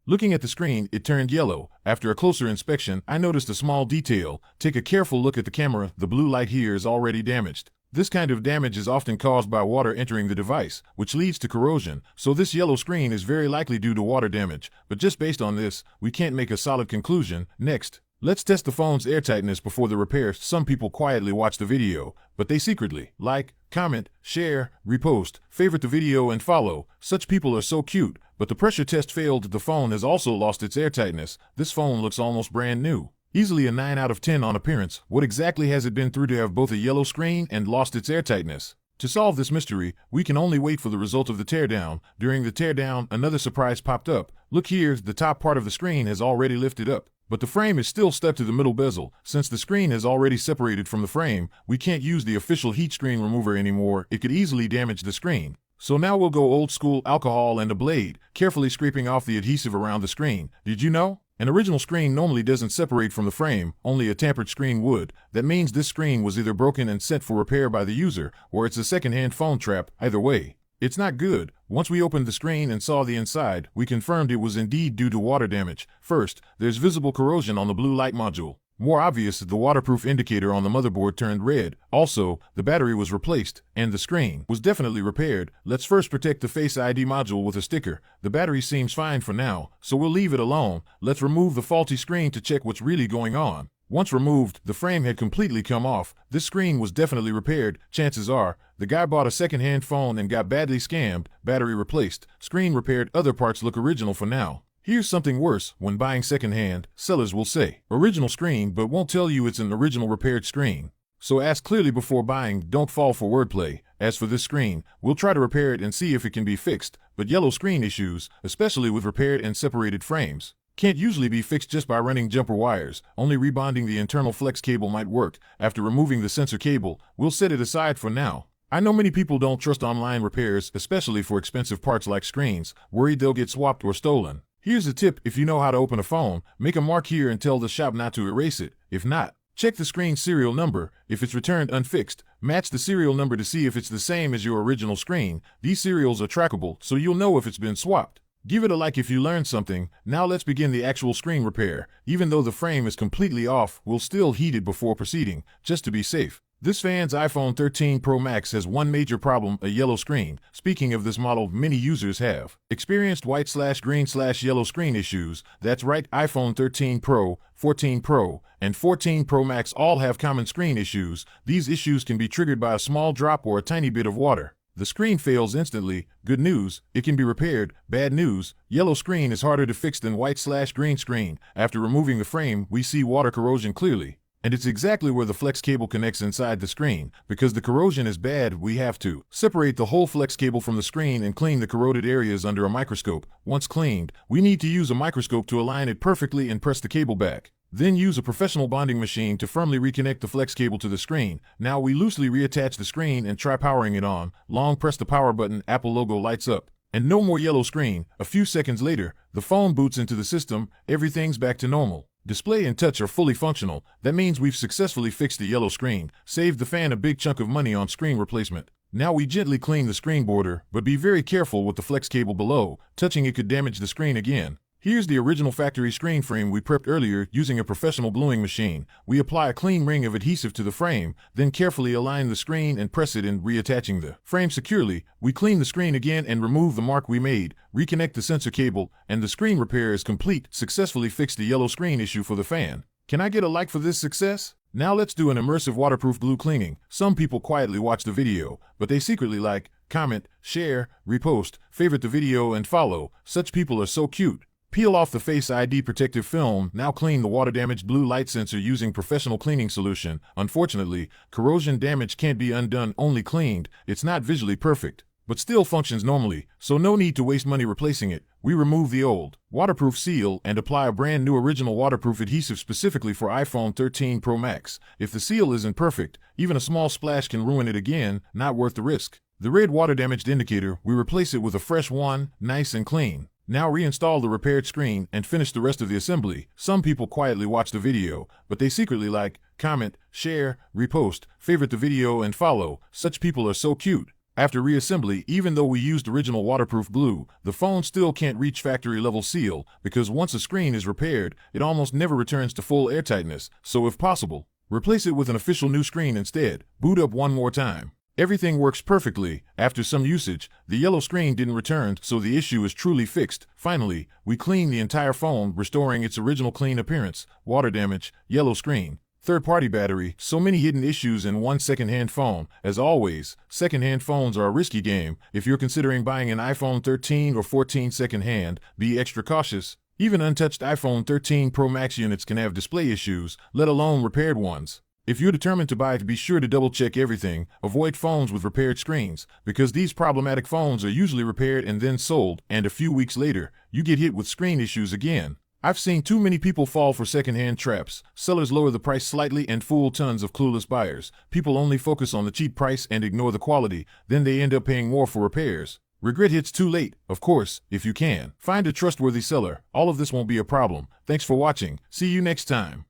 Looking at the screen, it turned yellow. After a closer inspection, I noticed a small detail. Take a careful look at the camera. The blue light here is already damaged. This kind of damage is often caused by water entering the device, which leads to corrosion, so this yellow screen is very likely due to water damage. But just based on this, we can't make a solid conclusion. Next, let's test the phone's airtightness before the repair. Some people quietly watch the video, but they secretly like, comment, share, repost, favorite the video, and follow. Such people are so cute, but the pressure test failed. The phone has also lost its airtightness. This phone looks almost brand new. Easily a 9 out of 10 on appearance. What exactly has it been through to have both a yellow screen and lost its airtightness? To solve this mystery, we can only wait for the result of the teardown. During the teardown, another surprise popped up. Look here, the top part of the screen has already lifted up, but the frame is still stuck to the middle bezel. Since the screen has already separated from the frame, we can't use the official heat screen remover anymore. It could easily damage the screen. So now we'll go old school, alcohol and a blade, carefully scraping off the adhesive around the screen. Did you know? An original screen normally doesn't separate from the frame, only a tampered screen would. That means this screen was either broken and sent for repair by the user, or it's a second-hand phone trap. Either way, it's not good. Once we opened the screen and saw the inside, we confirmed it was indeed due to water damage. First, there's visible corrosion on the blue light module. More obvious, the waterproof indicator on the motherboard turned red. Also, the battery was replaced, and the screen was definitely repaired. Let's first protect the Face ID module with a sticker. The battery seems fine for now, so we'll leave it alone. Let's remove the faulty screen to check what's really going on. Once removed, the frame had completely come off. This screen was definitely repaired. Chances are, the guy bought a second-hand phone and got badly scammed. Battery replaced, screen repaired, other parts look original for now. Here's something worse. When buying second-hand, sellers will say, original screen, but won't tell you it's an original repaired screen. So ask clearly before buying, don't fall for wordplay. As for this screen, we'll try to repair it and see if it can be fixed, but yellow screen issues, especially with repaired and separated frames, can't usually be fixed just by running jumper wires. Only rebonding the internal flex cable might work. After removing the sensor cable, we'll set it aside for now. I know many people don't trust online repairs, especially for expensive parts like screens, worried they'll get swapped or stolen. Here's a tip: if you know how to open a phone, make a mark here and tell the shop not to erase it. If not, check the screen serial number. If it's returned unfixed, match the serial number to see if it's the same as your original screen. These serials are trackable, so you'll know if it's been swapped. Give it a like if you learned something. Now let's begin the actual screen repair. Even though the frame is completely off, we'll still heat it before proceeding, just to be safe. This fan's iPhone 13 Pro Max has one major problem: a yellow screen. Speaking of this model, many users have experienced white/green/yellow screen issues. That's right, iPhone 13 Pro, 14 Pro, and 14 Pro Max all have common screen issues. These issues can be triggered by a small drop or a tiny bit of water. The screen fails instantly. Good news, it can be repaired. Bad news, yellow screen is harder to fix than white/green screen. After removing the frame, we see water corrosion clearly. And it's exactly where the flex cable connects inside the screen. Because the corrosion is bad, we have to separate the whole flex cable from the screen and clean the corroded areas under a microscope. Once cleaned, we need to use a microscope to align it perfectly and press the cable back. Then use a professional bonding machine to firmly reconnect the flex cable to the screen. Now we loosely reattach the screen and try powering it on. Long press the power button, Apple logo lights up. And no more yellow screen. A few seconds later, the phone boots into the system. Everything's back to normal. Display and touch are fully functional. That means we've successfully fixed the yellow screen, saved the fan a big chunk of money on screen replacement. Now we gently clean the screen border, but be very careful with the flex cable below. Touching it could damage the screen again. Here's the original factory screen frame we prepped earlier using a professional bluing machine. We apply a clean ring of adhesive to the frame, then carefully align the screen and press it in, reattaching the frame securely. We clean the screen again and remove the mark we made, reconnect the sensor cable, and the screen repair is complete. Successfully fixed the yellow screen issue for the fan. Can I get a like for this success? Now let's do an immersive waterproof glue cleaning. Some people quietly watch the video, but they secretly like, comment, share, repost, favorite the video, and follow. Such people are so cute. Peel off the Face ID protective film. Now clean the water-damaged blue light sensor using professional cleaning solution. Unfortunately, corrosion damage can't be undone, only cleaned. It's not visually perfect, but still functions normally, so no need to waste money replacing it. We remove the old waterproof seal and apply a brand new original waterproof adhesive specifically for iPhone 13 Pro Max. If the seal isn't perfect, even a small splash can ruin it again. Not worth the risk. The red water damaged indicator, we replace it with a fresh one, nice and clean. Now reinstall the repaired screen and finish the rest of the assembly. Some people quietly watch the video, but they secretly like, comment, share, repost, favorite the video, and follow. Such people are so cute. After reassembly, even though we used original waterproof glue, the phone still can't reach factory level seal because once a screen is repaired, it almost never returns to full airtightness, so if possible, replace it with an official new screen instead. Boot up one more time. Everything works perfectly. After some usage, the yellow screen didn't return, so the issue is truly fixed. Finally, we cleaned the entire phone, restoring its original clean appearance. Water damage, yellow screen, third-party battery, so many hidden issues in one second-hand phone. As always, second-hand phones are a risky game. If you're considering buying an iPhone 13 or 14 second-hand, be extra cautious. Even untouched iPhone 13 Pro Max units can have display issues, let alone repaired ones. If you're determined to buy it, be sure to double-check everything. Avoid phones with repaired screens, because these problematic phones are usually repaired and then sold, and a few weeks later, you get hit with screen issues again. I've seen too many people fall for second-hand traps. Sellers lower the price slightly and fool tons of clueless buyers. People only focus on the cheap price and ignore the quality, then they end up paying more for repairs. Regret hits too late. Of course, if you can, find a trustworthy seller. All of this won't be a problem. Thanks for watching. See you next time.